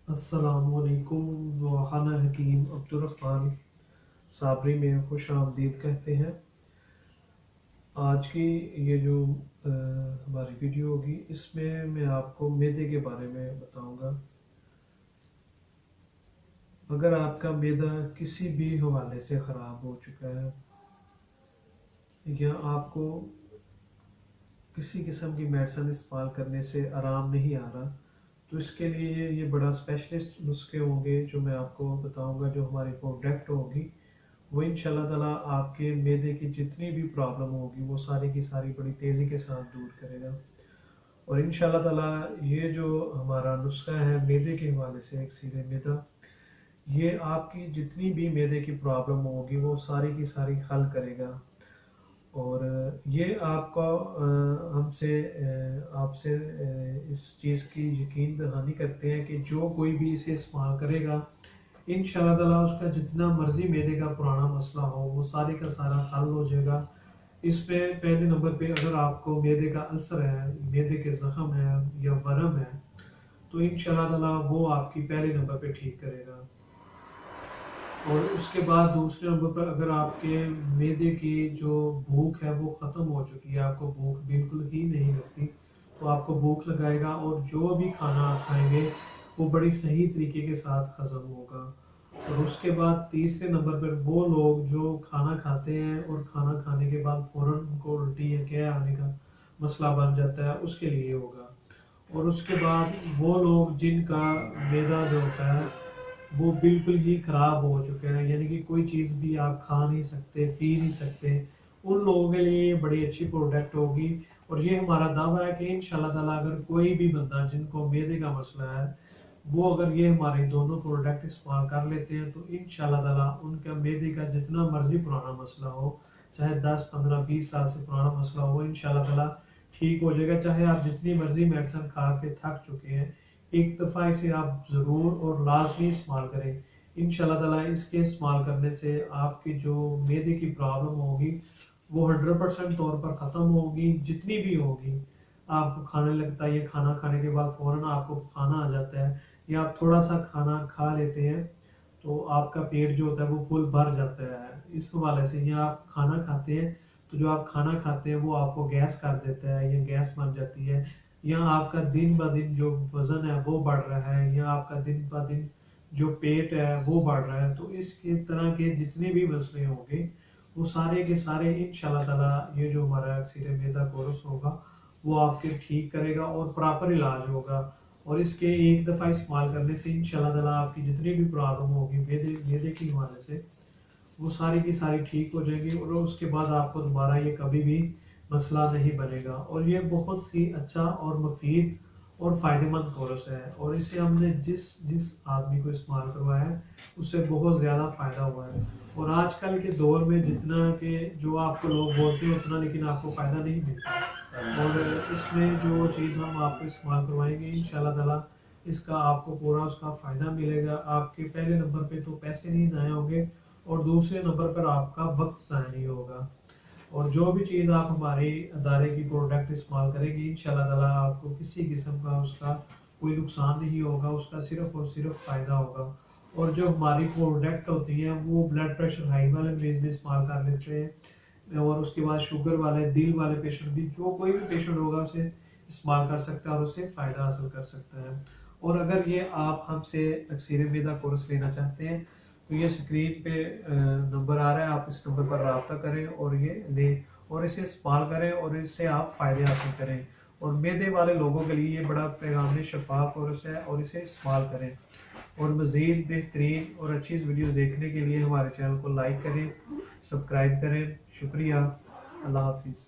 السلام علیکم وحنا حکیم عبدالرحمن صابری میں خوش آمدید کہتے ہیں۔ آج کی یہ جو ہماری ویڈیو ہوگی اس میں آپ کو معدے کے بارے میں بتاؤں گا۔ اگر آپ کا معدہ کسی بھی حوالے سے خراب ہو چکا ہے یا آپ کو کسی قسم کی میڈیسن استعمال کرنے سے آرام نہیں آ رہا، تو اس کے لیے یہ بڑا اسپیشلسٹ نسخے ہوں گے جو میں آپ کو بتاؤں گا، جو ہماری پروڈکٹ ہوگی وہ انشاءاللہ تعالیٰ آپ کے معدے کی جتنی بھی پرابلم ہوگی وہ ساری کی ساری بڑی تیزی کے ساتھ دور کرے گا۔ اور انشاءاللہ تعالیٰ یہ جو ہمارا نسخہ ہے معدے کے حوالے سے اکسیر معدہ، یہ آپ کی جتنی بھی معدے کی پرابلم ہوگی وہ ساری کی ساری حل کرے گا۔ اور یہ آپ کا آپ سے اس چیز کی یقین دہانی کرتے ہیں کہ جو کوئی بھی اسے استعمال کرے گا انشاءاللہ تعالیٰ اس کا جتنا مرضی معدے کا پرانا مسئلہ ہو وہ سارے کا سارا حل ہو جائے گا۔ اس پہ پہلے نمبر پہ اگر آپ کو معدے کا السر ہے، معدے کے زخم ہے یا ورم ہے، تو انشاءاللہ تعالیٰ وہ آپ کی پہلے نمبر پہ ٹھیک کرے گا۔ اور اس کے بعد دوسرے نمبر پر اگر آپ کے معدے کی جو بھوک ہے وہ ختم ہو چکی ہے، آپ کو بھوک بالکل ہی نہیں لگتی، تو آپ کو بھوک لگائے گا اور جو بھی کھانا آپ کھائیں گے وہ بڑی صحیح طریقے کے ساتھ ہضم ہوگا۔ اور اس کے بعد تیسرے نمبر پر وہ لوگ جو کھانا کھاتے ہیں اور کھانا کھانے کے بعد فوراً ان کو الٹی یا کیا آنے کا مسئلہ بن جاتا ہے، اس کے لیے ہوگا۔ اور اس کے بعد وہ لوگ جن کا معدہ جو ہوتا ہے وہ بالکل ہی خراب ہو چکے ہیں، یعنی کہ کوئی چیز بھی آپ کھا نہیں سکتے، پی نہیں سکتے، ان لوگوں کے لیے یہ بڑی اچھی پروڈکٹ ہوگی۔ اور یہ ہمارا دعویٰ ہے کہ انشاءاللہ تعالیٰ اگر کوئی بھی بندہ جن کو معدے کا مسئلہ ہے وہ اگر یہ ہمارے دونوں پروڈکٹ استعمال کر لیتے ہیں تو انشاءاللہ تعالیٰ ان کا معدے کا جتنا مرضی پرانا مسئلہ ہو، چاہے 10 15 20 سال سے پرانا مسئلہ ہو، انشاءاللہ تعالیٰ ٹھیک ہو جائے گا۔ چاہے آپ جتنی مرضی میڈیسن کھا کے تھک چکے ہیں، ایک دفعہ اسے آپ ضرور اور لازمی استعمال کریں۔ انشاءاللہ تعالیٰ اس کے استعمال کرنے سے آپ کی جو معدے کی پرابلم ہوگی وہ 100% طور پر ختم ہوگی، جتنی بھی ہوگی۔ آپ کو کھانے لگتا ہے، یہ کھانا کھانے کے بعد فوراً آپ کو کھانا آ جاتا ہے، یا آپ تھوڑا سا کھانا کھا لیتے ہیں تو آپ کا پیٹ جو ہوتا ہے وہ فل بھر جاتا ہے۔ اس حوالے سے یا آپ کھانا کھاتے ہیں تو جو آپ کھانا کھاتے ہیں وہ آپ کو گیس کر دیتا ہے یا گیس بن جاتی ہے، یا آپ کا دن بہ دن جو وزن ہے وہ بڑھ رہا ہے، یا آپ کا دن بہ دن جو پیٹ ہے وہ بڑھ رہا ہے، تو اس کی طرح کے جتنے بھی مسئلے ہوں گے وہ سارے کے سارے انشاءاللہ تعالیٰ یہ جو ہمارا اکسیر معدہ کورس ہوگا وہ آپ کے ٹھیک کرے گا اور پراپر علاج ہوگا۔ اور اس کے ایک دفعہ استعمال کرنے سے انشاءاللہ تعالیٰ آپ کی جتنی بھی پرابلم ہوگی معدے کی حوالے سے وہ ساری کی ساری ٹھیک ہو جائے گی، اور اس کے بعد آپ کو دوبارہ یہ کبھی بھی مسئلہ نہیں بنے گا۔ اور یہ بہت ہی اچھا اور مفید اور فائدہ مند کورس ہے، اور اسے ہم نے جس آدمی کو استعمال کروایا ہے اس سے بہت زیادہ فائدہ ہوا ہے۔ اور آج کل کے دور میں جتنا کہ جو آپ کو لوگ بولتے ہیں اتنا لیکن آپ کو فائدہ نہیں ملتا، اور اس میں جو چیز ہم آپ کو استعمال کروائیں گے انشاءاللہ تعالیٰ اس کا آپ کو پورا اس کا فائدہ ملے گا۔ آپ کے پہلے نمبر پہ تو پیسے نہیں ضائع ہوں گے، اور دوسرے نمبر پر آپ کا وقت ضائع نہیں ہوگا۔ اور جو بھی چیز آپ ہمارے ادارے کی پروڈکٹ استعمال کریں گے انشاءاللہ تعالیٰ آپ کو کسی قسم کا اس کا کوئی نقصان نہیں ہوگا، اس کا صرف اور صرف فائدہ ہوگا۔ اور جو ہماری پروڈکٹ ہوتی ہیں وہ بلڈ پریشر ہائی والے مریض بھی استعمال کر لیتے ہیں، اور اس کے بعد شوگر والے، دل والے پیشنٹ بھی، جو کوئی بھی پیشنٹ ہوگا اسے استعمال کر سکتا ہے اور اس سے فائدہ حاصل کر سکتا ہے۔ اور اگر یہ آپ ہم سے اکسیر معدہ کورس لینا چاہتے ہیں تو یہ اسکرین پہ نمبر آ رہا ہے، آپ اس نمبر پر رابطہ کریں اور یہ لیں اور اسے استعمال کریں اور اس سے آپ فائدے حاصل کریں۔ اور معدے والے لوگوں کے لیے یہ بڑا پیغام شفا کورس ہے، اور اسے استعمال کریں۔ اور مزید بہترین اور اچھی ویڈیوز دیکھنے کے لیے ہمارے چینل کو لائک کریں، سبسکرائب کریں۔ شکریہ، اللہ حافظ۔